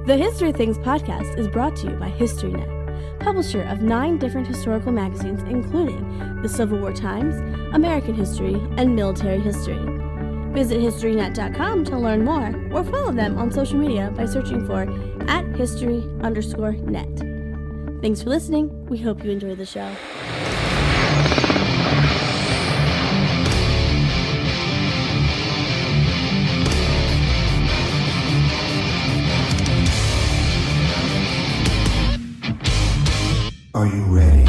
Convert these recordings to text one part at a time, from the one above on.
The History Things podcast is brought to you by HistoryNet, publisher of 9 different historical magazines including the Civil War Times, American History, and Military History. Visit HistoryNet.com to learn more or follow them on social media by searching for @history_net. Thanks for listening. We hope you enjoy the show. Are you ready?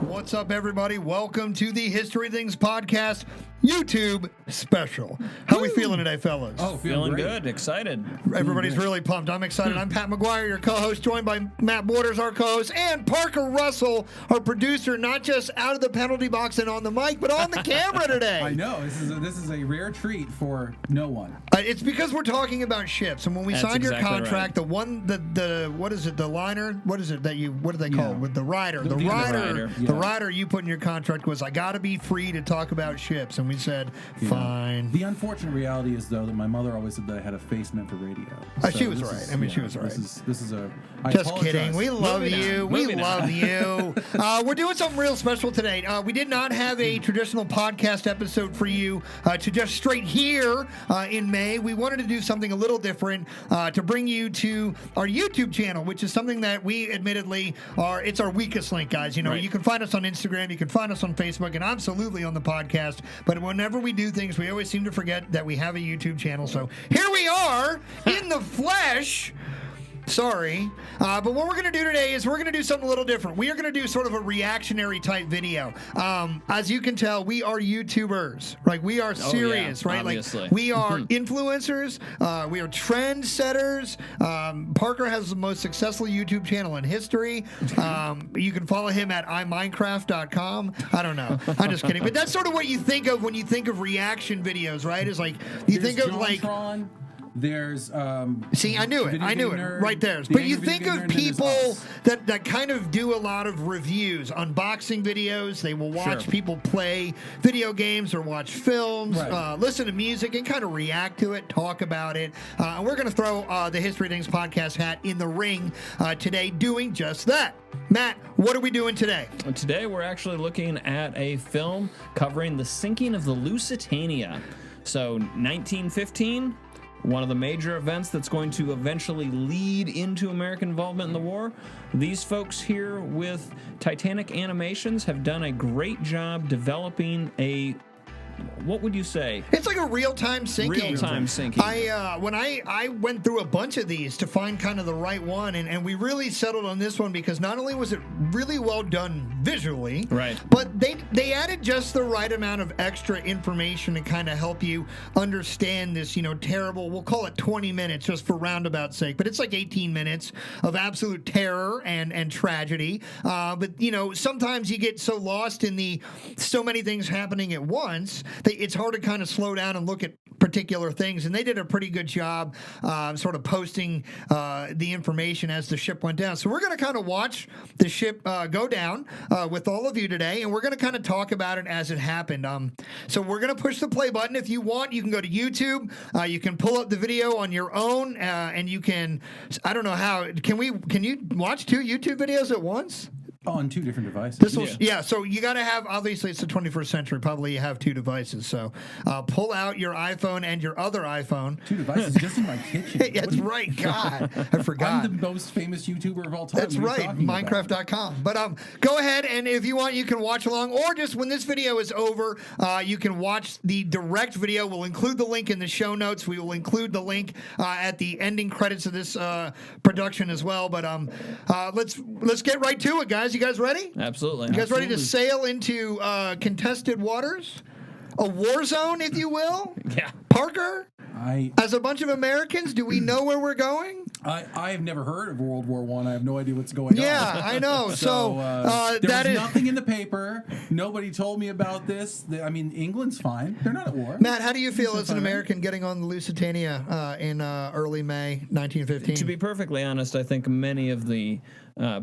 What's up, everybody? Welcome to the History Things podcast YouTube special. How are we feeling today, fellas? Oh, feeling good. Excited. Everybody's really pumped. I'm excited. I'm Pat McGuire, your co-host, joined by Matt Borders, our co-host, and Parker Russell, our producer, not just out of the penalty box and on the mic, but on the camera today. I know. This is a rare treat for no one. It's because we're talking about ships, and when we signed your contract, the what is it? The liner? What is it that you? What do they call it? With the rider? The rider you put in your contract was, I got to be free to talk about ships, and we said, fine. The unfortunate reality is, though, that my mother always said that I had a face meant for radio. So she was right. She was right. This is a. Just kidding. We love you. We love you. We're doing something real special today. We did not have a traditional podcast episode for you to just straight here in May. We wanted to do something a little different to bring you to our YouTube channel, which is something that we admittedly it's our weakest link, guys. You know, you can find us on Instagram, you can find us on Facebook, and absolutely on the podcast. But whenever we do things, we always seem to forget that we have a YouTube channel. So here we are in the flesh. Sorry. But what we're going to do today is we're going to do something a little different. We are going to do sort of a reactionary type video. As you can tell, we are YouTubers. Like, we are serious, right? Obviously. Like, we are influencers. We are trendsetters. Parker has the most successful YouTube channel in history. You can follow him at iminecraft.com. I don't know. I'm just kidding. But that's sort of what you think of when you think of reaction videos, right? Is like, you think of like... There's see, I knew it right there. But you think of people that kind of do a lot of reviews, unboxing videos. They will watch people play video games or watch films, listen to music, and kind of react to it, talk about it. And we're going to throw the History Things podcast hat in the ring today, doing just that. Matt, what are we doing today? Today we're actually looking at a film covering the sinking of the Lusitania. So 1915. One of the major events that's going to eventually lead into American involvement in the war. These folks here with Titanic Animations have done a great job developing a... What would you say? It's like a real-time sinking. Real-time sinking. When I went through a bunch of these to find kind of the right one, and we really settled on this one because not only was it really well done visually, but they added just the right amount of extra information to kind of help you understand this, terrible, we'll call it 20 minutes just for roundabout sake, but it's like 18 minutes of absolute terror and tragedy. But, sometimes you get so lost in so many things happening at once, it's hard to kind of slow down and look at particular things, and they did a pretty good job sort of posting the information as the ship went down. So we're going to kind of watch the ship go down with all of you today, and we're going to kind of talk about it as it happened. So we're going to push the play button. If you want, you can go to YouTube. You can pull up the video on your own, and you can, I don't know how, can you watch 2 YouTube videos at once? On 2 different devices. So you got to have, obviously it's the 21st century, probably you have 2 devices. So pull out your iPhone and your other iPhone. 2 devices just in my kitchen. That's right. God, I forgot. I'm the most famous YouTuber of all time. That's right. Minecraft.com. But go ahead, and if you want, you can watch along, or just when this video is over, you can watch the direct video. We'll include the link in the show notes. We will include the link at the ending credits of this production as well. But let's get right to it, guys. You guys ready? Absolutely. You guys ready to sail into contested waters? A war zone, if you will? Yeah. Parker? As a bunch of Americans, do we know where we're going? I have never heard of World War I. I have no idea what's going on. Yeah, I know. So there was nothing in the paper. Nobody told me about this. I mean, England's fine. They're not at war. Matt, how do you feel as an American getting on the Lusitania in early May 1915? To be perfectly honest, I think many of the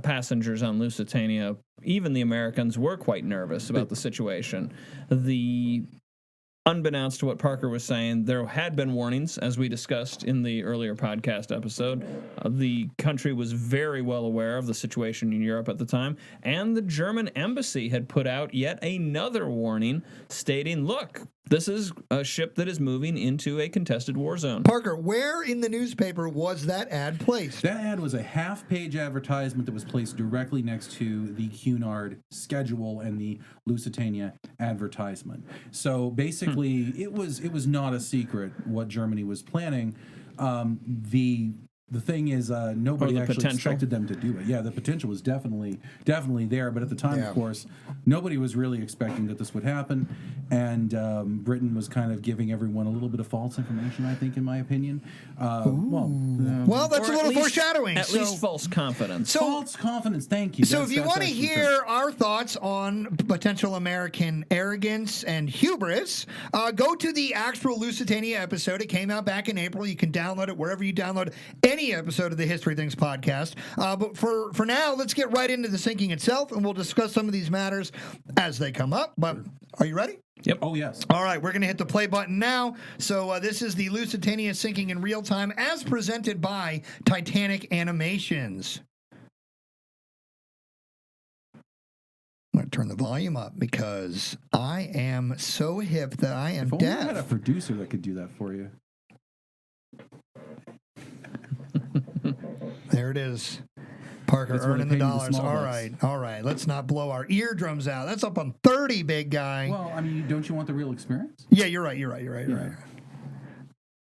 passengers on Lusitania, even the Americans, were quite nervous about the situation. Unbeknownst to what Parker was saying, there had been warnings, as we discussed in the earlier podcast episode. The country was very well aware of the situation in Europe at the time, and the German embassy had put out yet another warning stating, look, this is a ship that is moving into a contested war zone. Parker, where in the newspaper was that ad placed? That ad was a half-page advertisement that was placed directly next to the Cunard schedule and the Lusitania advertisement. So basically, it was not a secret what Germany was planning. The thing is, nobody actually expected them to do it. Yeah, the potential was definitely there, but at the time, of course, nobody was really expecting that this would happen, and Britain was kind of giving everyone a little bit of false information, I think, in my opinion. Well, that's a little foreshadowing. At least false confidence. False confidence, thank you. So if you want to hear our thoughts on potential American arrogance and hubris, go to the actual Lusitania episode. It came out back in April. You can download it wherever you download any episode of the History Things podcast. But for now, let's get right into the sinking itself, and we'll discuss some of these matters as they come up. But are you ready? Yep. Oh, yes. All right, we're going to hit the play button now. So this is the Lusitania sinking in real time as presented by Titanic Animations. I'm going to turn the volume up because I am so hip that I am If only deaf. I had a producer that could do that for you. There it is. Parker That's earning the what I paid dollars. the small All right. Let's not blow our eardrums out. That's up on 30, big guy. Well, I mean, don't you want the real experience? Yeah, you're right.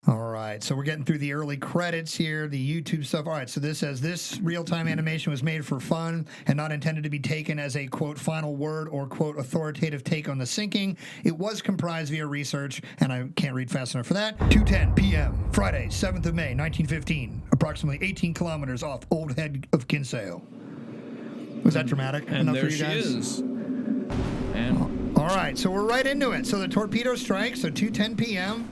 All right, so we're getting through the early credits here, the YouTube stuff. All right, so this says this real-time animation was made for fun and not intended to be taken as a, quote, final word or, quote, authoritative take on the sinking. It was comprised via research, and I can't read fast enough for that. 2:10 p.m., Friday, 7th of May, 1915, approximately 18 kilometers off Old Head of Kinsale. Was that dramatic And enough there for you guys? she is. And All right, so we're right into it. So the torpedo strikes, so 2:10 p.m.,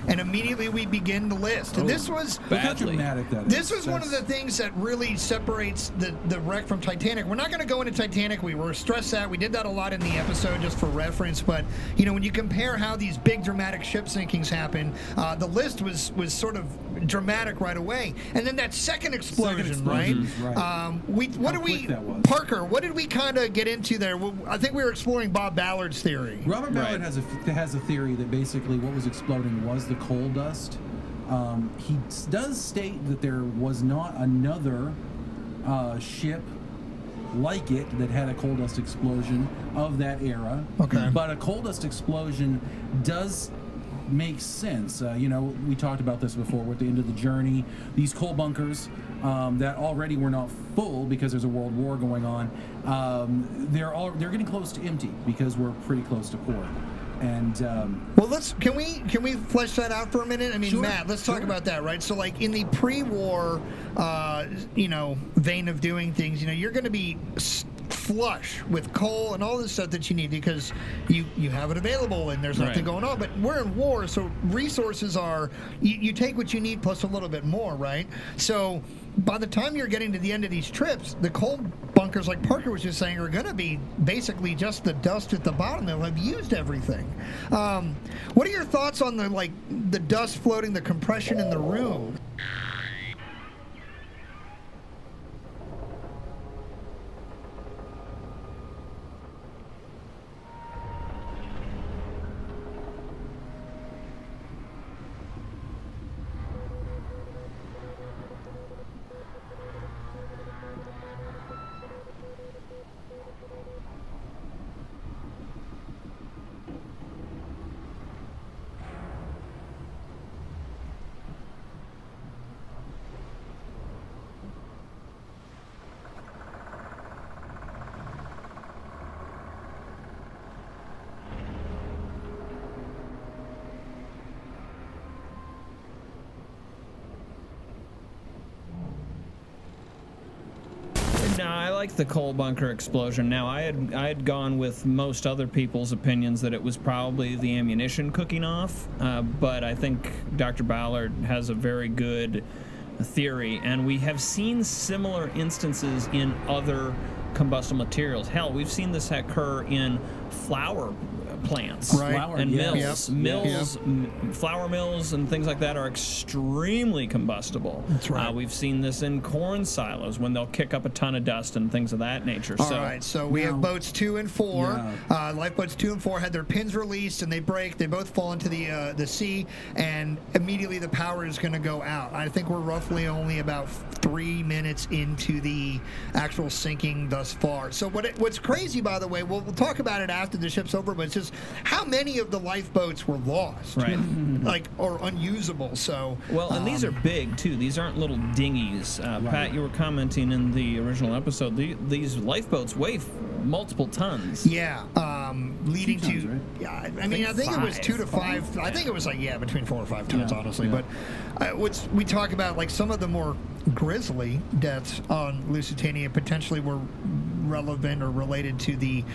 and immediately we begin the list. And this was Look how badly. dramatic that is. This was one of the things that really separates the wreck from Titanic. We're not going to go into Titanic. We were stressed that. We did that a lot in the episode just for reference. But, you know, when you compare how these big dramatic ship sinkings happen, the list was sort of dramatic right away. And then that second explosion, right? Parker, what did we kind of get into there? I think we were exploring Bob Ballard's theory. Robert Ballard has a theory that basically what was exploding was the coal dust. He does state that there was not another ship like it that had a coal dust explosion of that era. Okay. But a coal dust explosion does make sense. You know, we talked about this before with the end of the journey. These coal bunkers that already were not full because there's a world war going on. They're getting close to empty because we're pretty close to port. And well, can we flesh that out for a minute? I mean, sure, Matt, let's talk about that, right? So, like in the pre-war, vein of doing things, you're going to be flush with coal and all this stuff that you need because you have it available and there's nothing going on. But we're in war, so resources are you take what you need plus a little bit more, right? So by the time you're getting to the end of these trips, the coal bunkers, like Parker was just saying, are going to be basically just the dust at the bottom. They'll have used everything. What are your thoughts on the dust floating, the compression in the room? like the coal bunker explosion. Now, I had gone with most other people's opinions that it was probably the ammunition cooking off, but I think Dr. Ballard has a very good theory, and we have seen similar instances in other combustible materials. Hell, we've seen this occur in flour plants and mills. Flour mills and things like that are extremely combustible. That's right. We've seen this in corn silos when they'll kick up a ton of dust and things of that nature. All right, so we have boats 2 and 4. Lifeboats 2 and 4 had their pins released and they break. They both fall into the sea, and immediately the power is going to go out. I think we're roughly only about 3 minutes into the actual sinking thus far. So what's crazy, by the way, we'll talk about it after the ship's over, but it's just how many of the lifeboats were lost, or unusable. So and these are big too. These aren't little dinghies. Pat, you were commenting in the original episode. These lifeboats weigh multiple tons. Yeah, leading tons, to. Right? Yeah, I mean, I think it was 2 to 5. I think it was between 4 or 5 tons, honestly. Yeah. But we talk about like some of the more grisly deaths on Lusitania potentially were relevant or related to the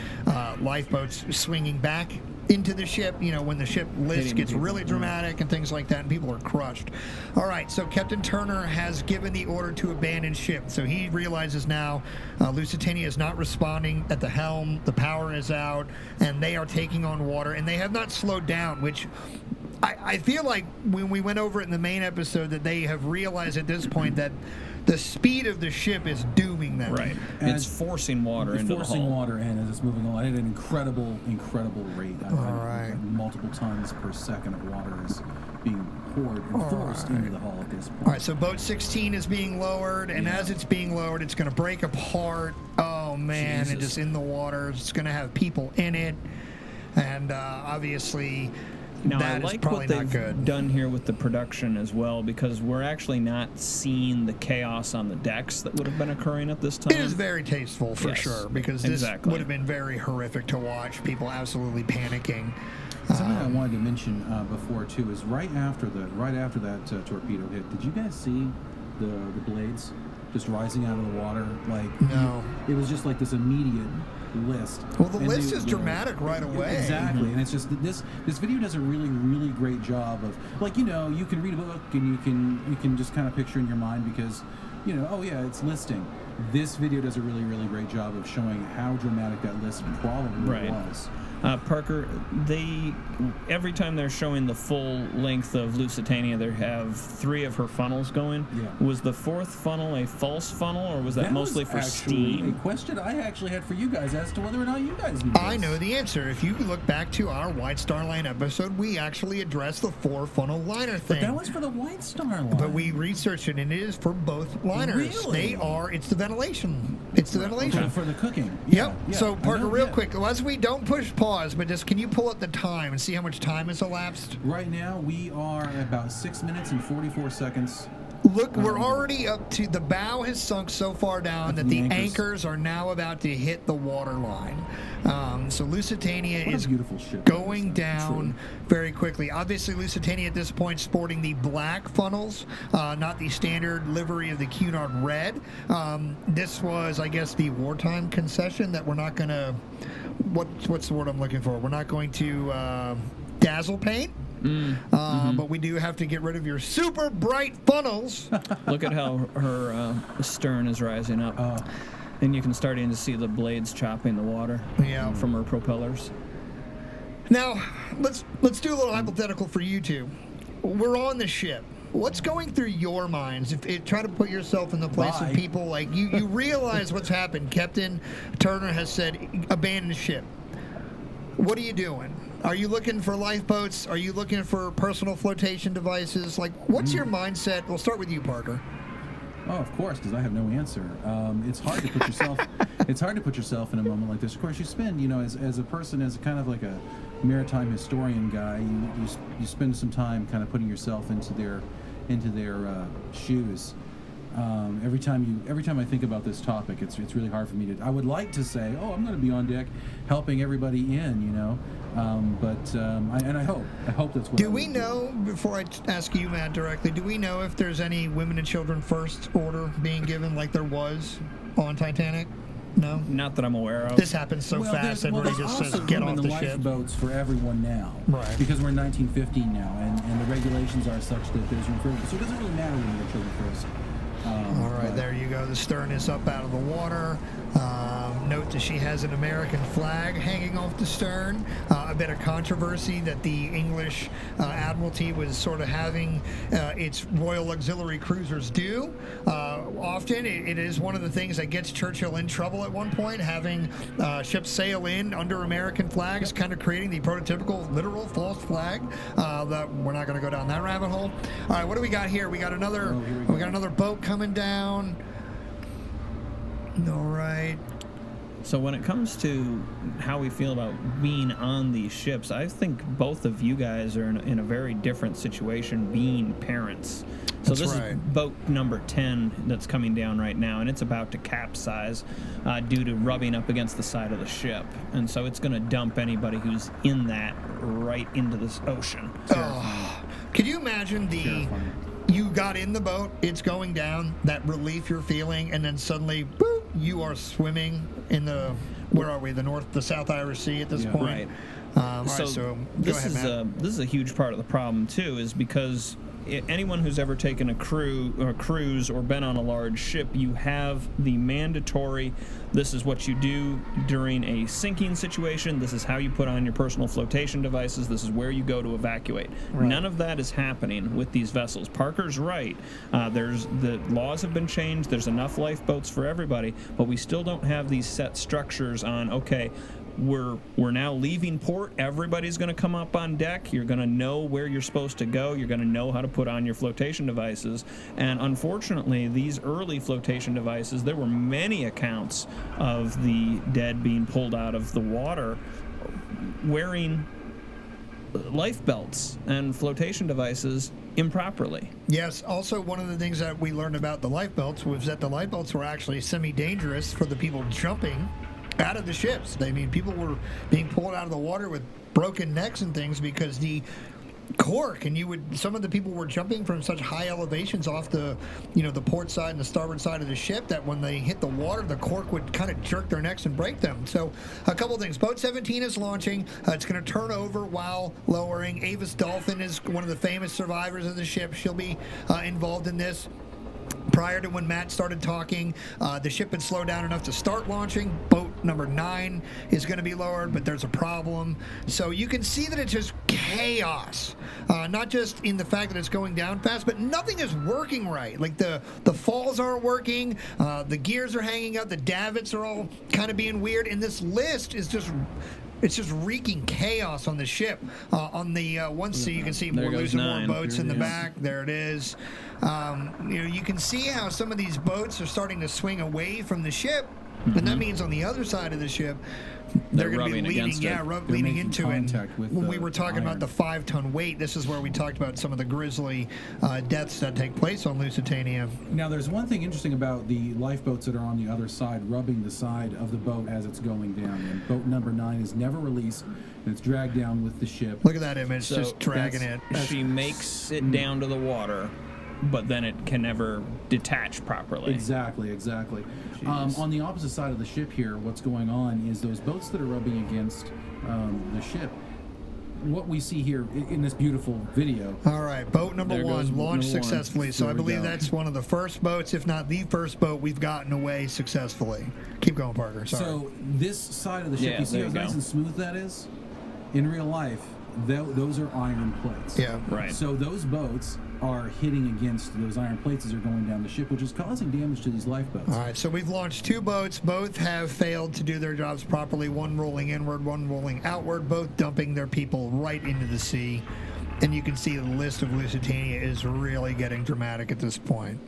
lifeboats swinging back into the ship, when the ship list gets really dramatic and things like that, and people are crushed. All right, so Captain Turner has given the order to abandon ship. So he realizes now Lusitania is not responding at the helm, the power is out, and they are taking on water, and they have not slowed down, which I feel like when we went over it in the main episode that they have realized at this point that the speed of the ship is dooming them. Right. It's forcing water into the hull. Forcing water in as it's moving along at an incredible rate. All right. Multiple tons per second of water is being poured and forced into the hull at this point. All right, so boat 16 is being lowered, and as it's being lowered, it's going to break apart. Oh, man, Jesus. and just in the water. It's going to have people in it, and obviously... Now, that I like is probably what not they've good. done here with the production as well, because we're actually not seeing the chaos on the decks that would have been occurring at this time. It is very tasteful, for sure, because this would have been very horrific to watch. People absolutely panicking. Something I wanted to mention before, too, is right after that torpedo hit, did you guys see the blades just rising out of the water? No. It was just like this immediate list. Well, the list is dramatic right away. Exactly, and it's just this video does a really great job of, you can read a book and you can just kind of picture in your mind because, it's listing. This video does a really great job of showing how dramatic that list probably was. Parker, every time they're showing the full length of Lusitania, they have 3 of her funnels going. Yeah. Was the 4th funnel a false funnel, or was that mostly for steam? A question I actually had for you guys as to whether or not you guys knew this. I know the answer. If you look back to our White Star Line episode, we actually addressed the 4-funnel liner thing. But that was for the White Star Line. But we researched it, and it is for both liners. Really? It's the ventilation. It's the ventilation. Okay, for the cooking. Yep. Yeah, So, Parker, real quick, quick, as we don't push pause, but just can you pull up the time and see how much time has elapsed? Right now, we are at about 6 minutes and 44 seconds. Look, we're already up to the bow has sunk so far down that the anchors are now about to hit the water line. So Lusitania is beautiful ship. Going down very quickly. Obviously, Lusitania at this point sporting the black funnels, not the standard livery of the Cunard red. This was, I guess, the wartime concession that we're not going to. What's the word I'm looking for? We're not going to dazzle paint. But we do have to get rid of your super bright funnels. Look at how her stern is rising up. And you can start to see the blades chopping the water from her propellers. Now, let's do a little hypothetical for you two. We're on the ship. What's going through your minds? Try to put yourself in the place of people like you realize what's happened. Captain Turner has said, abandon ship. What are you doing? Are you looking for lifeboats? Are you looking for personal flotation devices? What's your mindset? We'll start with you, Parker. Oh, of course, because I have no answer. It's hard to put yourself. It's hard to put yourself in a moment like this. Of course, you spend, as a person, as kind of like a maritime historian guy, you spend some time kind of putting yourself into their shoes. Every time I think about this topic, it's really hard for me to. I would like to say, oh, I'm going to be on deck, helping everybody in, I hope that's what. Do we know, before I ask you, Matt, directly, do we know if there's any women and children first order being given like there was on Titanic? No? Not that I'm aware of. This happens so fast, everybody there's just says, also get room off in the the ship. lifeboats for everyone now. Right. Because we're in 1915 now, and the regulations are such that there's room for everyone. So it doesn't really matter when you're children first. All right, there you go. The stern is up out of the water. Note that she has an American flag hanging off the stern. A bit of controversy that the English Admiralty was sort of having its Royal Auxiliary cruisers do. Often, it is one of the things that gets Churchill in trouble at one point, having ships sail in under American flags, kind of creating the prototypical literal false flag. That we're not going to go down that rabbit hole. All right, what do we got here? We got another boat coming down. All right. So when it comes to how we feel about being on these ships, I think both of you guys are in a very different situation being parents. So That's this right. is boat number 10 that's coming down right now, and it's about to capsize due to rubbing up against the side of the ship. And so it's going to dump anybody who's in that right into this ocean. Can you imagine you got in the boat, it's going down, that relief you're feeling, and then suddenly, boop, you are swimming in the, where are we, the South Irish Sea at this point? Right. All right, so go ahead, Matt. This is a huge part of the problem too, is because anyone who's ever taken a cruise or been on a large ship, you have the mandatory, this is what you do during a sinking situation, this is how you put on your personal flotation devices, this is where you go to evacuate. Right. None of that is happening with these vessels. Parker's right. The laws have been changed, there's enough lifeboats for everybody, but we still don't have these set structures on, okay, we're now leaving port. Everybody's going to come up on deck. You're going to know where you're supposed to go. You're going to know how to put on your flotation devices. And unfortunately, these early flotation devices, there were many accounts of the dead being pulled out of the water wearing life belts and flotation devices improperly. Yes, also one of the things that we learned about the lifebelts was that the lifebelts were actually semi-dangerous for the people jumping out of the ships. I mean, people were being pulled out of the water with broken necks and things because the cork, and some of the people were jumping from such high elevations off the port side and the starboard side of the ship that when they hit the water, the cork would kind of jerk their necks and break them. So a couple things. Boat 17 is launching. It's going to turn over while lowering. Avis Dolphin is one of the famous survivors of the ship. She'll be involved in this. Prior to when Matt started talking, the ship had slowed down enough to start launching. Boat number 9 is going to be lowered, but there's a problem. So you can see that it's just chaos. Not just in the fact that it's going down fast, but nothing is working right. Like the falls aren't working, the gears are hanging out, the davits are all kind of being weird, and this list is just... It's just wreaking chaos on the ship. On the one sea, you can see we're losing more boats in the back. There it is. You can see how some of these boats are starting to swing away from the ship, and that means on the other side of the ship, they're going to be leading into it. When we were talking about the 5-ton weight, this is where we talked about some of the grisly deaths that take place on Lusitania. Now, there's one thing interesting about the lifeboats that are on the other side, rubbing the side of the boat as it's going down. And boat number 9 is never released, and it's dragged down with the ship. Look at that image, just dragging it. She makes it down to the water, but then it can never detach properly. Exactly. On the opposite side of the ship here, what's going on is those boats that are rubbing against the ship. What we see here in this beautiful video. All right, boat number 1 launched successfully. So I believe that's one of the first boats, if not the first boat we've gotten away successfully. Keep going, Parker. Sorry. So this side of the ship, you see how nice and smooth that is? In real life, those are iron plates. Yeah, right. So those boats are hitting against those iron plates as they're going down the ship, which is causing damage to these lifeboats. All right, so we've launched 2 boats. Both have failed to do their jobs properly. One rolling inward, one rolling outward, both dumping their people right into the sea. And you can see the list of Lusitania is really getting dramatic at this point.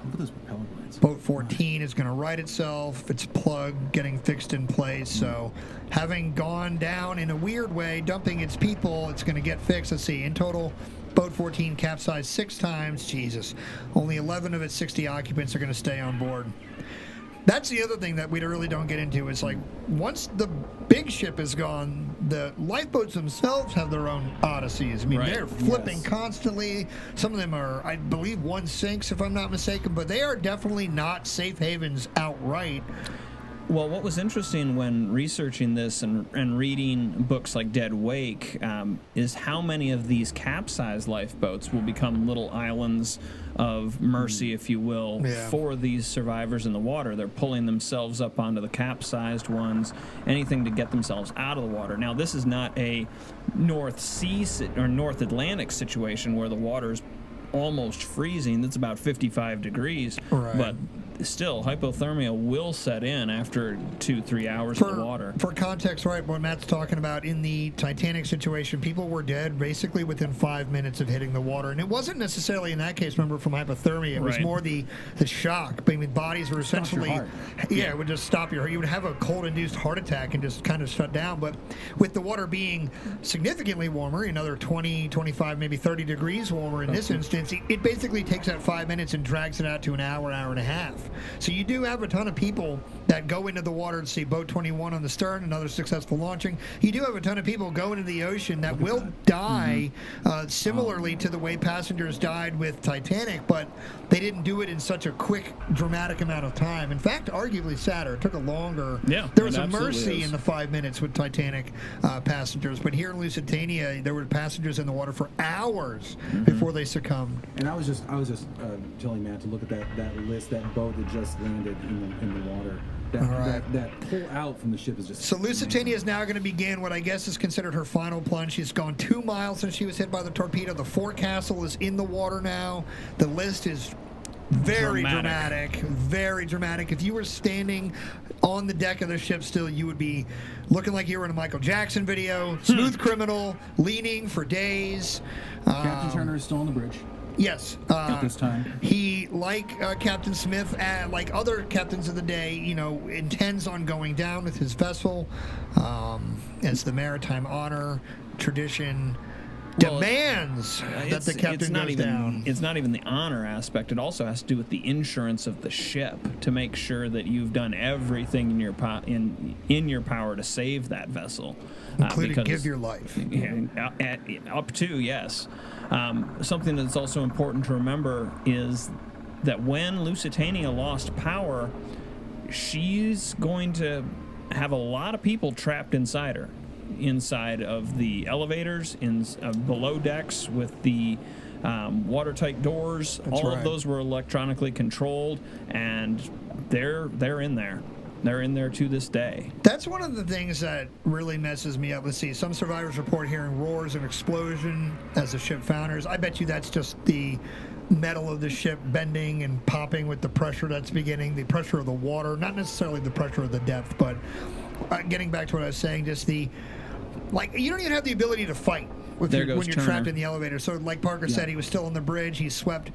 Look at those propeller blades. Boat 14 is going to right itself. Its plug getting fixed in place. So having gone down in a weird way, dumping its people, it's going to get fixed. Let's see. In total, Boat 14 capsized 6 times. Jesus. Only 11 of its 60 occupants are going to stay on board. That's the other thing that we really don't get into is like once the big ship is gone, the lifeboats themselves have their own odysseys. I mean, they're flipping constantly. Some of them are, I believe, one sinks if I'm not mistaken, but they are definitely not safe havens outright. Well, what was interesting when researching this and reading books like Dead Wake is how many of these capsized lifeboats will become little islands of mercy, if you will, for these survivors in the water. They're pulling themselves up onto the capsized ones, anything to get themselves out of the water. Now, this is not a North Sea or North Atlantic situation where the water's almost freezing. That's about 55 degrees. Right. But still, hypothermia will set in after 2-3 hours in the water. For context, right, what Matt's talking about, in the Titanic situation, people were dead basically within 5 minutes of hitting the water. And it wasn't necessarily in that case, remember, from hypothermia. It was more the shock. I mean, bodies were essentially, it would just stop your heart. You would have a cold-induced heart attack and just kind of shut down. But with the water being significantly warmer, another 20, 25, maybe 30 degrees warmer in this instance, it basically takes that 5 minutes and drags it out to an hour and a half. So you do have a ton of people that go into the water and see Boat 21 on the stern, another successful launching. You do have a ton of people go into the ocean that will die similarly to the way passengers died with Titanic, but they didn't do it in such a quick, dramatic amount of time. In fact, arguably sadder. It took a longer. Yeah, there was a mercy in the 5 minutes with Titanic passengers, but here in Lusitania, there were passengers in the water for hours before they succumbed. And I was just telling Matt to look at that list, that boat that just landed in the water. That pull out from the ship is just... So Lusitania is now going to begin what I guess is considered her final plunge. She's gone 2 miles since she was hit by the torpedo. The forecastle is in the water now. The list is very dramatic. Very dramatic. If you were standing on the deck of the ship still, you would be looking like you were in a Michael Jackson video. Smooth criminal, leaning for days. Captain Turner is still on the bridge. Yes. At this time. He, like Captain Smith, like other captains of the day, intends on going down with his vessel as the maritime honor tradition demands that the captain goes down. It's not even the honor aspect. It also has to do with the insurance of the ship to make sure that you've done everything in your power to save that vessel. Including give your life. Up to, yes. Something that's also important to remember is that when Lusitania lost power, she's going to have a lot of people trapped inside her, inside of the elevators, below decks with the watertight doors. All of those were electronically controlled, and they're in there. They're in there to this day. That's one of the things that really messes me up. Let's see. Some survivors report hearing roars of explosion as the ship founders. I bet you that's just the metal of the ship bending and popping with the pressure that's beginning, the pressure of the water, not necessarily the pressure of the depth, but getting back to what I was saying, just you don't even have the ability to fight when you're trapped in the elevator. So like Parker said, he was still on the bridge. He swept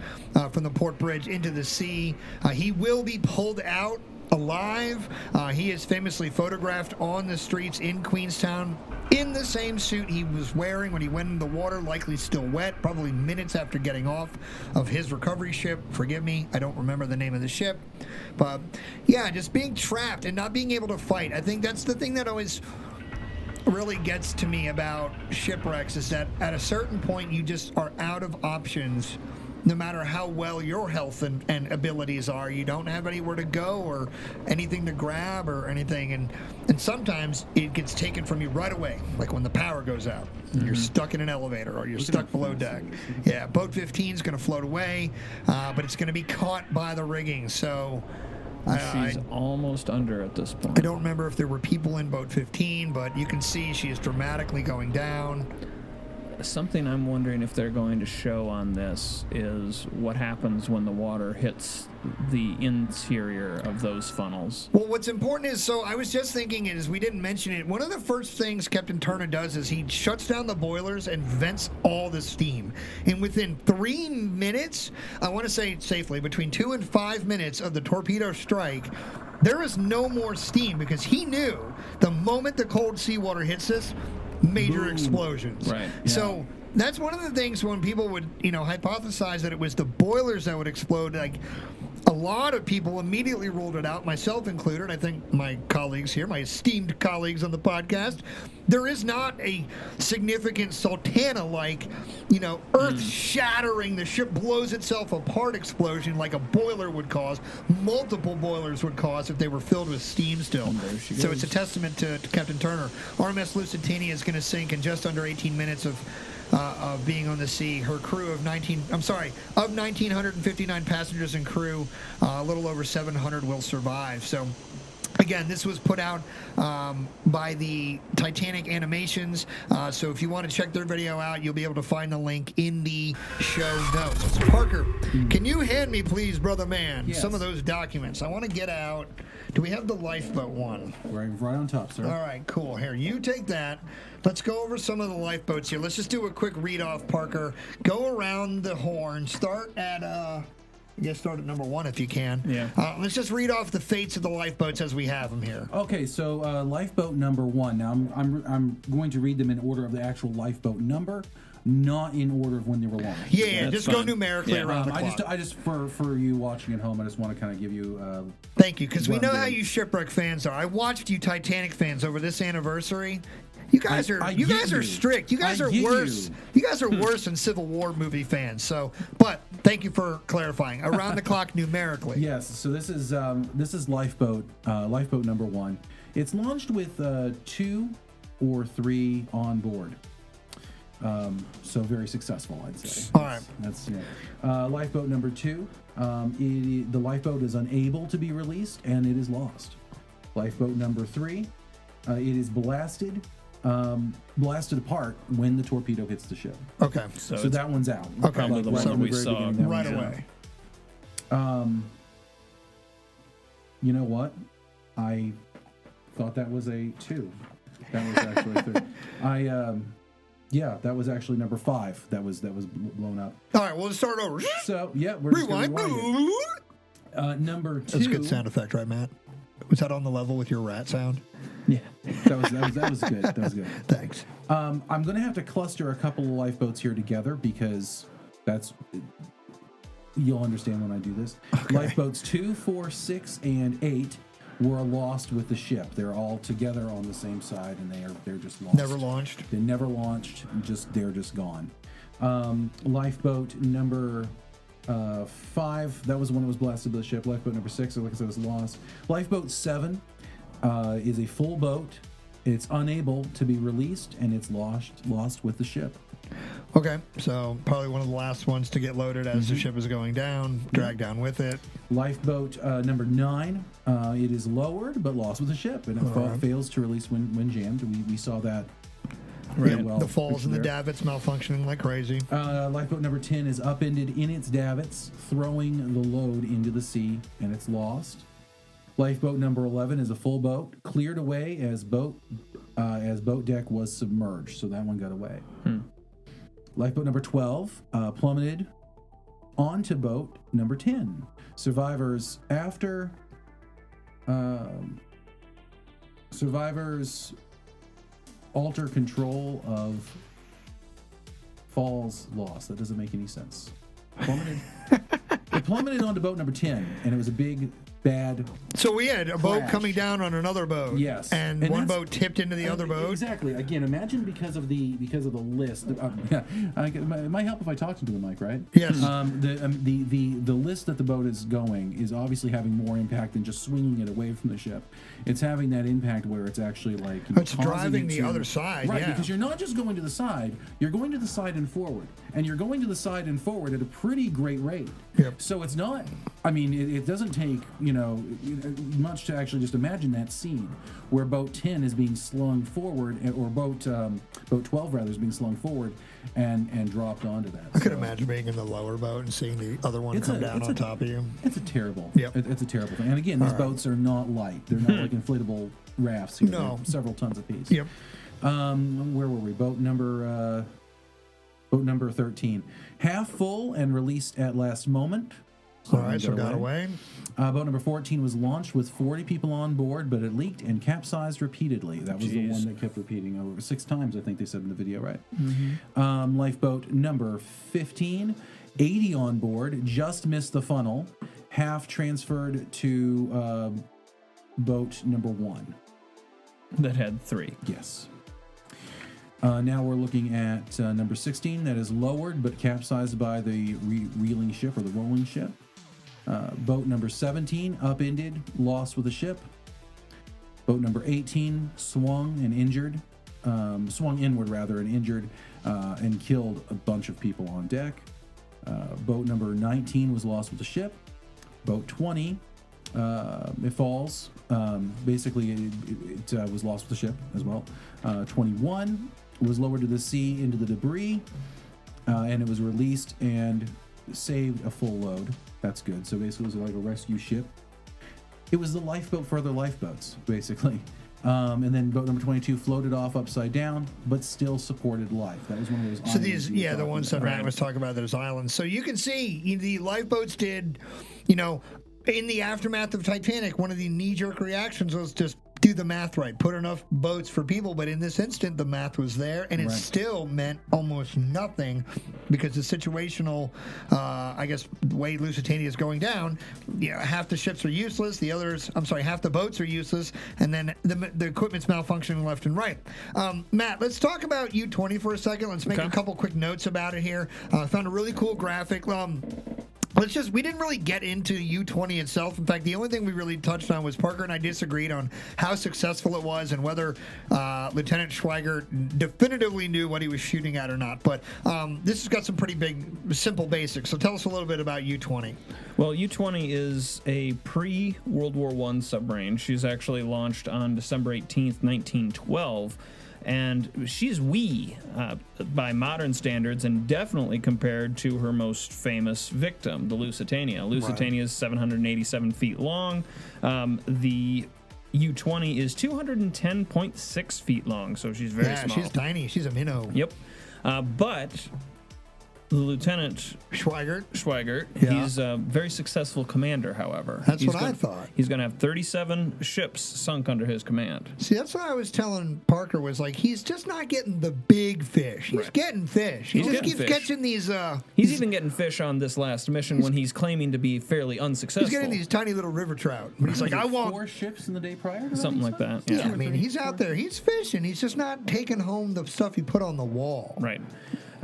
from the port bridge into the sea. He will be pulled out alive. He is famously photographed on the streets in Queenstown in the same suit he was wearing when he went in the water, likely still wet, probably minutes after getting off of his recovery ship. Forgive me, I don't remember the name of the ship. But yeah, just being trapped and not being able to fight. I think that's the thing that always really gets to me about shipwrecks, is that at a certain point you just are out of options. No matter how well your health and abilities are, you don't have anywhere to go or anything to grab or anything. And sometimes it gets taken from you right away, like when the power goes out. You're stuck in an elevator or you're stuck below deck. Yeah, Boat 15 is going to float away, but it's going to be caught by the rigging. So she's almost under at this point. I don't remember if there were people in Boat 15, but you can see she is dramatically going down. Something I'm wondering if they're going to show on this is what happens when the water hits the interior of those funnels. Well, what's important is, so I was just thinking is, we didn't mention it, one of the first things Captain Turner does is he shuts down the boilers and vents all the steam. And within 3 minutes, I want to say safely, between 2 and 5 minutes of the torpedo strike, there is no more steam, because he knew the moment the cold seawater hits us, major explosions. Right. Yeah. So that's one of the things when people would, hypothesize that it was the boilers that would explode. Like, a a lot of people immediately ruled it out, myself included. I think my colleagues here, my esteemed colleagues on the podcast, there is not a significant Sultana-like, earth-shattering, the ship blows itself apart explosion like a boiler would cause. Multiple boilers would cause if they were filled with steam still. So it's a testament to Captain Turner. RMS Lusitania is going to sink in just under 18 minutes of being on the sea. Her crew of 1,959 passengers and crew, a little over 700 will survive. So, again, this was put out by the Titanic Animations. So if you want to check their video out, you'll be able to find the link in the show notes. Parker, can you hand me, please, brother man, some of those documents? I want to get out. Do we have the lifeboat one? Right on top, sir. All right, cool. Here, you take that. Let's go over some of the lifeboats here. Let's just do a quick read-off, Parker. Go around the horn. Start at start at number 1 if you can. Yeah. Let's just read off the fates of the lifeboats as we have them here. Okay, so lifeboat number 1. Now I'm going to read them in order of the actual lifeboat number, not in order of when they were launched. Yeah, just go numerically around the clock. I just for you watching at home, I just want to kind of give you. Thank you, because we know how you shipwreck fans are. I watched you Titanic fans over this anniversary. You guys are strict. You guys are worse. You guys are worse than Civil War movie fans. So, but thank you for clarifying. Around the clock numerically. Yes. So this is lifeboat number 1. It's launched with 2 or 3 on board. So very successful, I'd say. All right. That's lifeboat number 2. The lifeboat is unable to be released and it is lost. Lifeboat number 3. It is blasted apart when the torpedo hits the ship. Okay. So that one's out. Okay. Probably the one that we saw right away. You know what? I thought that was a 2. That was actually a 3. That was actually number 5. That was blown up. All right, well, let's start over. So we're Rewind. just gonna rewind it. Number 2. That's a good sound effect, right, Matt? Was that on the level with your rat sound? Yeah, that was good. That was good. Thanks. I'm going to have to cluster a couple of lifeboats here together because you'll understand when I do this. Okay. Lifeboats 2, 4, 6, and 8 were lost with the ship. They're all together on the same side, and they're just lost. Never launched. They never launched. They're just gone. Lifeboat number 5. That was the one that was blasted by the ship. Lifeboat number 6, like I said, was lost. Lifeboat 7 is a full boat. It's unable to be released, and it's lost with the ship. Okay, so probably one of the last ones to get loaded as the ship is going down, dragged down with it. Lifeboat number 9, it is lowered but lost with the ship, and it fails to release when jammed. We saw that. Right. Well, the falls and the davits malfunctioning like crazy. Lifeboat number 10 is upended in its davits, throwing the load into the sea, and it's lost. Lifeboat number 11 is a full boat, cleared away as boat deck was submerged, so that one got away. Lifeboat number 12 plummeted onto boat number 10. Survivors alter control of falls lost. That doesn't make any sense. It plummeted onto boat number 10, and it was a big, bad So we had a boat coming down on another boat. Yes. And one boat tipped into the other boat. Exactly. Again, imagine because of the list. It might help if I talked into the mic, right? Yes. The list that the boat is going is obviously having more impact than just swinging it away from the ship. It's having that impact where it's actually like it's driving the other side, right? Yeah. Because you're not just going to the side; you're going to the side and forward, and you're going to the side and forward at a pretty great rate. Yep. So it's not. I mean, it doesn't take much to actually just imagine that scene where boat 10 is being slung forward, or boat 12 rather is being slung forward and dropped onto that. I could imagine being in the lower boat and seeing the other one come down on top of you. It's a terrible. Yep. It's a terrible thing. And again, these boats are not light. They're not like inflatable rafts here. No. They're several tons apiece. Yep. Where were we? Boat number 13. Half full and released at last moment. All right, so got away. Boat number 14 was launched with 40 people on board, but it leaked and capsized repeatedly. That was the one that kept repeating over 6 times, I think they said in the video, right? Lifeboat number 15, 80 on board, just missed the funnel, half transferred to boat number 1. That had 3. Yes. Now we're looking at number 16, that is lowered but capsized by the reeling ship or the rolling ship. Boat number 17, upended, lost with the ship. Boat number 18, swung inward and injured, and killed a bunch of people on deck. Boat number 19 was lost with the ship. Boat 20, it falls. Basically, it was lost with the ship as well. 21 was lowered to the sea into the debris, and it was released and saved a full load. That's good. So basically, it was like a rescue ship. It was the lifeboat for other lifeboats, basically. And then boat number 22 floated off upside down, but still supported life. That was one of those islands. So these, the ones that Matt was talking about, those islands. So you can see the lifeboats did, in the aftermath of Titanic, one of the knee-jerk reactions was just do the math right, put enough boats for people. But in this instant, the math was there, and it still meant almost nothing because the situational, the way Lusitania is going down, half the ships are useless. Half the boats are useless, and then the equipment's malfunctioning left and right. Matt, let's talk about U-20 for a second. Let's make a couple quick notes about it here. I found a really cool graphic. We didn't really get into U-20 itself. In fact, the only thing we really touched on was Parker and I disagreed on how successful it was and whether Lieutenant Schweiger definitively knew what he was shooting at or not. But this has got some pretty big, simple basics. So tell us a little bit about U-20. Well, U-20 is a pre-World War I submarine. She's actually launched on December 18th, 1912. And she's wee by modern standards and definitely compared to her most famous victim, the Lusitania. Lusitania is 787 feet long. The U-20 is 210.6 feet long, so she's very small. Yeah, she's tiny. She's a minnow. Yep. But the Lieutenant Schweigert, he's a very successful commander, however. That's what I thought. He's going to have 37 ships sunk under his command. See, that's what I was telling Parker was like, he's just not getting the big fish. He's getting fish. He just keeps catching these... he's even getting fish on this last mission when he's claiming to be fairly unsuccessful. He's getting these tiny little river trout. But he's like, I want... 4 ships in the day prior? Something like that. Yeah, I mean, he's out there. He's fishing. He's just not taking home the stuff he put on the wall. Right.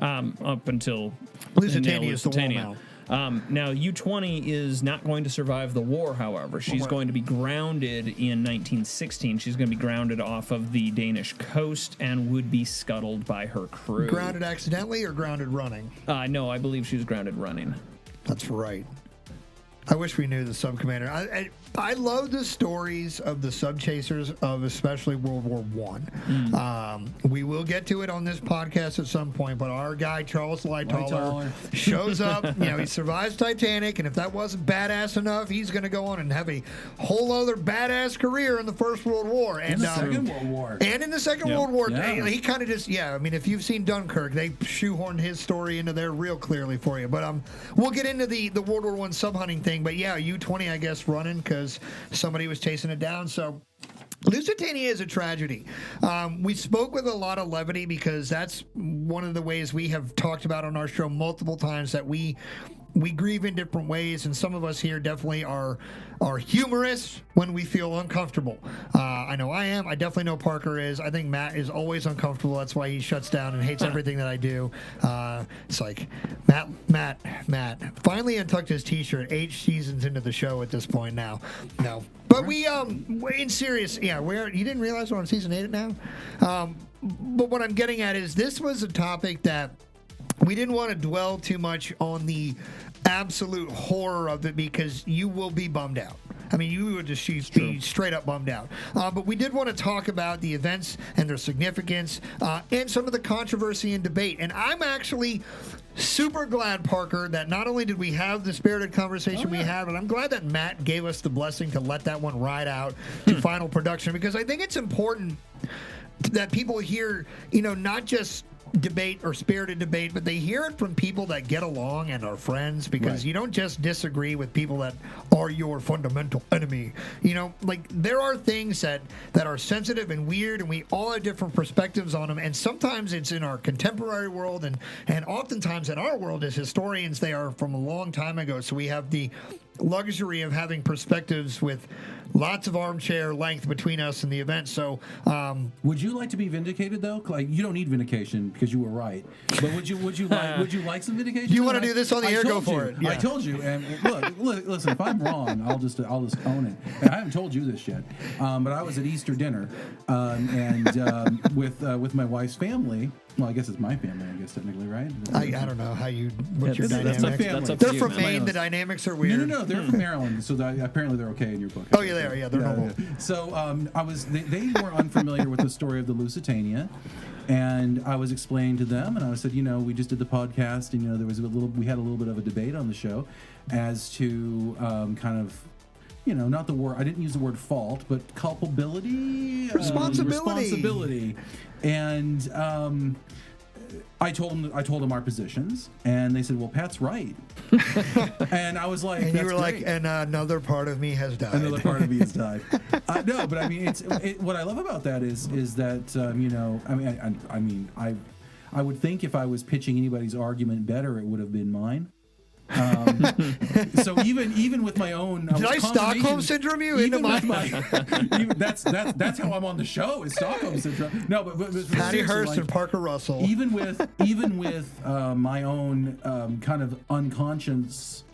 Up until Lusitania is the wall now. Now, U-20 is not going to survive the war, however. She's going to be grounded in 1916. She's going to be grounded off of the Danish coast and would be scuttled by her crew. Grounded accidentally or grounded running? No, I believe she was grounded running. That's right. I wish we knew the sub commander. I love the stories of the sub chasers of especially World War I. We will get to it on this podcast at some point, but our guy Charles Lightoller shows up. He survives Titanic, and if that wasn't badass enough, he's going to go on and have a whole other badass career in the First World War and the Second World War. And in the Second World War, Yeah. he kind of just I mean, if you've seen Dunkirk, they shoehorned his story into there real clearly for you. But we'll get into the World War I sub hunting thing. But yeah, U-20, I guess, running because somebody was chasing it down. So Lusitania is a tragedy. We spoke with a lot of levity because that's one of the ways we have talked about on our show multiple times that we grieve in different ways, and some of us here definitely are humorous when we feel uncomfortable. I know I am. I definitely know Parker is. I think Matt is always uncomfortable. That's why he shuts down and hates everything that I do. It's like, Matt finally untucked his t-shirt 8 seasons into the show at this point now. No. But we're in serious, you didn't realize we're on season 8 now? But what I'm getting at is this was a topic that we didn't want to dwell too much on the absolute horror of it because you will be bummed out. I mean, you would just be straight up bummed out. But we did want to talk about the events and their significance and some of the controversy and debate. And I'm actually super glad, Parker, that not only did we have the spirited conversation we had, but I'm glad that Matt gave us the blessing to let that one ride out to final production, because I think it's important that people hear, not just debate or spirited debate, but they hear it from people that get along and are friends, because you don't just disagree with people that are your fundamental enemy. There are things that are sensitive and weird, and we all have different perspectives on them, and sometimes it's in our contemporary world, and oftentimes in our world as historians they are from a long time ago, so we have the luxury of having perspectives with lots of armchair length between us and the event. So, would you like to be vindicated though? Like, you don't need vindication because you were right. But would you like some vindication? You want to do this on the air? Go for it. Yeah. I told you. And look, listen. If I'm wrong, I'll just own it. And I haven't told you this yet, but I was at Easter dinner, and with my wife's family. Well, I guess it's my family. I guess technically, right? I don't know how you. What's your that's dynamics? that's up They're to you, from man. Maine. The dynamics are weird. No. They're from Maryland, so apparently they're okay in your book. Oh yeah, they are. Yeah, they're normal. Yeah. So they were unfamiliar with the story of the Lusitania, and I was explaining to them, and I said, we just did the podcast, and there was we had a little bit of a debate on the show as to kind of. Not the word. I didn't use the word fault, but culpability, responsibility, and I told them our positions, and they said, "Well, Pat's right," and I was like, and you were great. like, "And another part of me has died." Another part of me has died. No, but I mean, what I love about that is that I would think if I was pitching anybody's argument better, it would have been mine. So even with my own, did I Stockholm syndrome you into my? That's how I'm on the show is Stockholm syndrome. No, but Patty Hearst and Parker Russell. Even with my own kind of unconscious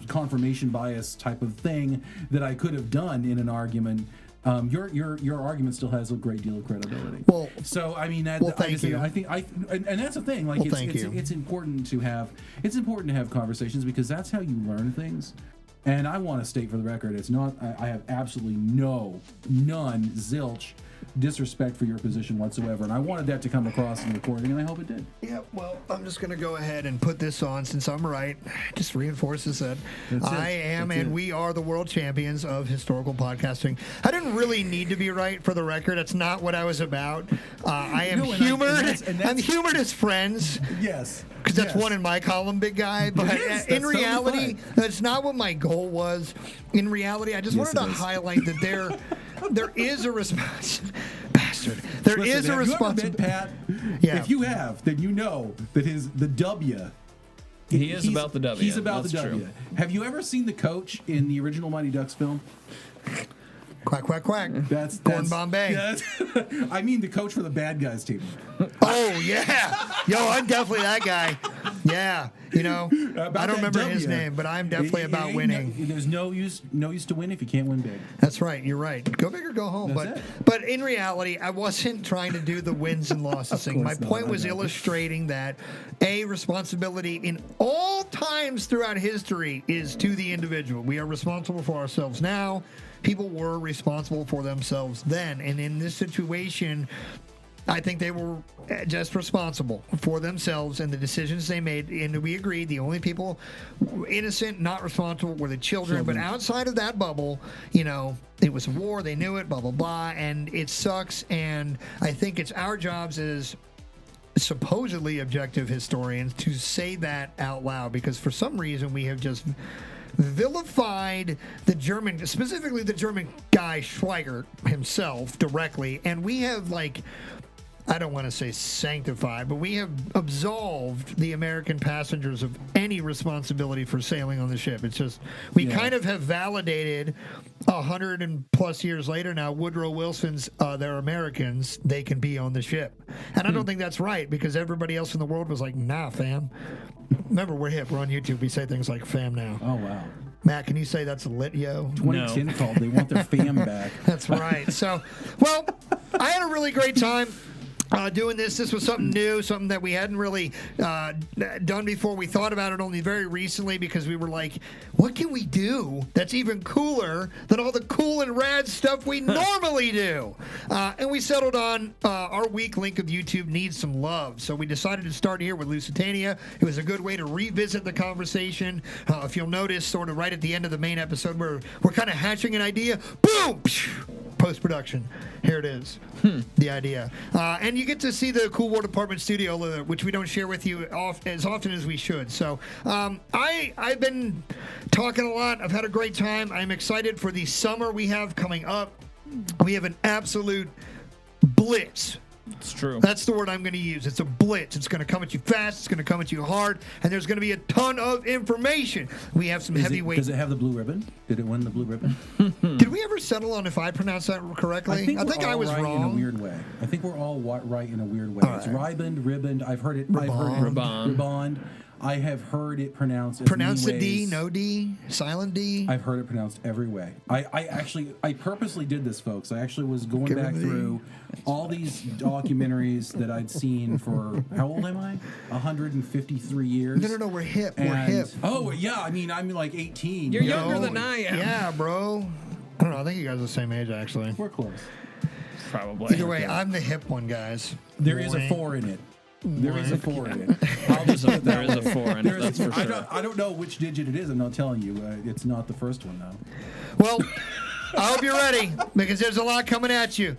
confirmation bias type of thing that I could have done in an argument. Your argument still has a great deal of credibility. Well, so I mean, thank you. I think and that's the thing. Like, it's important to have conversations because that's how you learn things. And I want to state for the record, it's not. I have absolutely none, zilch disrespect for your position whatsoever, and I wanted that to come across in the recording, and I hope it did. Yeah, well, I'm just going to go ahead and put this on since I'm right. Just reinforces that I am and we are the world champions of historical podcasting. I didn't really need to be right for the record. That's not what I was about. I am humored. I'm humored as friends. Yes. Because that's one in my column, big guy. But in reality, that's not what my goal was. In reality, I just wanted to highlight that there is a response. Bastard. There is a response. Pat, if you have, then you know that the W. He's about the W. He's about That's the W. True. Have you ever seen the coach in the original Mighty Ducks film? Quack, quack, quack. That's Gordon Bombay. I mean the coach for the bad guys team. Oh, yeah. Yo, I'm definitely that guy. Yeah. I don't remember his name, but I'm definitely about winning. There's no use to win if you can't win big. That's right. You're right. Go big or go home. But in reality, I wasn't trying to do the wins and losses thing. My point was illustrating that responsibility in all times throughout history is to the individual. We are responsible for ourselves now. People were responsible for themselves then. And in this situation, I think they were just responsible for themselves and the decisions they made. And we agreed the only people innocent, not responsible, were the children. But outside of that bubble, it was a war. They knew it, blah, blah, blah. And it sucks. And I think it's our jobs as supposedly objective historians to say that out loud, because for some reason we have just vilified the German, specifically the German guy Schweigert himself directly, and we have I don't want to say sanctified, but we have absolved the American passengers of any responsibility for sailing on the ship. It's just, we kind of have validated 100 and plus years later now, Woodrow Wilson's, they're Americans, they can be on the ship. And I don't think that's right, because everybody else in the world was like, nah, fam. Remember, we're hip. We're on YouTube. We say things like fam now. Oh, wow. Matt, can you say that's lit, yo? 2010 called. They want their fam back. That's right. So, well, I had a really great time doing this. This was something new, something that we hadn't really done before. We thought about it only very recently because we were like, what can we do that's even cooler than all the cool and rad stuff we normally do? And we settled on our weak link of YouTube needs some love. So we decided to start here with Lusitania. It was a good way to revisit the conversation. If you'll notice, sort of right at the end of the main episode, we're kind of hatching an idea. Boom! Post-production. Here it is. The idea. And you get to see the Cool War Department studio, which we don't share with you as often as we should. So I've been talking a lot. I've had a great time. I'm excited for the summer we have coming up. We have an absolute blitz It's true. That's the word I'm going to use. It's a blitz. It's going to come at you fast. It's going to come at you hard. And there's going to be a ton of information. We have some heavyweight. Does it have the blue ribbon? Did it win the blue ribbon? Did we ever settle on if I pronounced that correctly? I think I was right wrong. in a weird way. I think we're all right in a weird way. All It's right. ribboned. I've heard it. Riband. I have heard it pronounced as Pronounce many the D, ways. no D, silent D. I've heard it pronounced every way. I purposely did this, folks. I actually was going back through all these documentaries that I'd seen for, how old am I? 153 years. No, we're hip. We're And- hip. Oh, yeah, I mean, I'm like 18. You're younger than I am. Yeah, bro. I don't know. I think you guys are the same age, actually. We're close. Probably. Either way, I'm the hip one, guys. There is a 4 in it. There is a 4 in it. I'll just admit there is a 4 in it, that's for I sure. don't know which digit it is. I'm not telling you. It's not the first one, though. Well, I hope you're ready because there's a lot coming at you.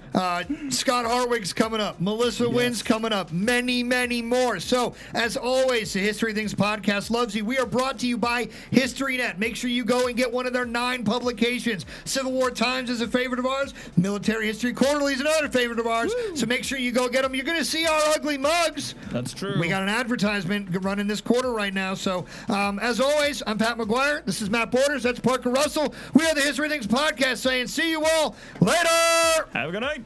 Scott Hartwig's coming up. Melissa Wynn's coming up. Many, many more. So, as always, the History Things podcast loves you. We are brought to you by HistoryNet. Make sure you go and get one of their 9 publications. Civil War Times is a favorite of ours. Military History Quarterly is another favorite of ours. Woo. So make sure you go get them. You're going to see our ugly mugs. That's true. We got an advertisement running this quarter right now. So, as always, I'm Pat McGuire. This is Matt Borders. That's Parker Russell. We are the History Things podcast saying see you all later. Have a good night.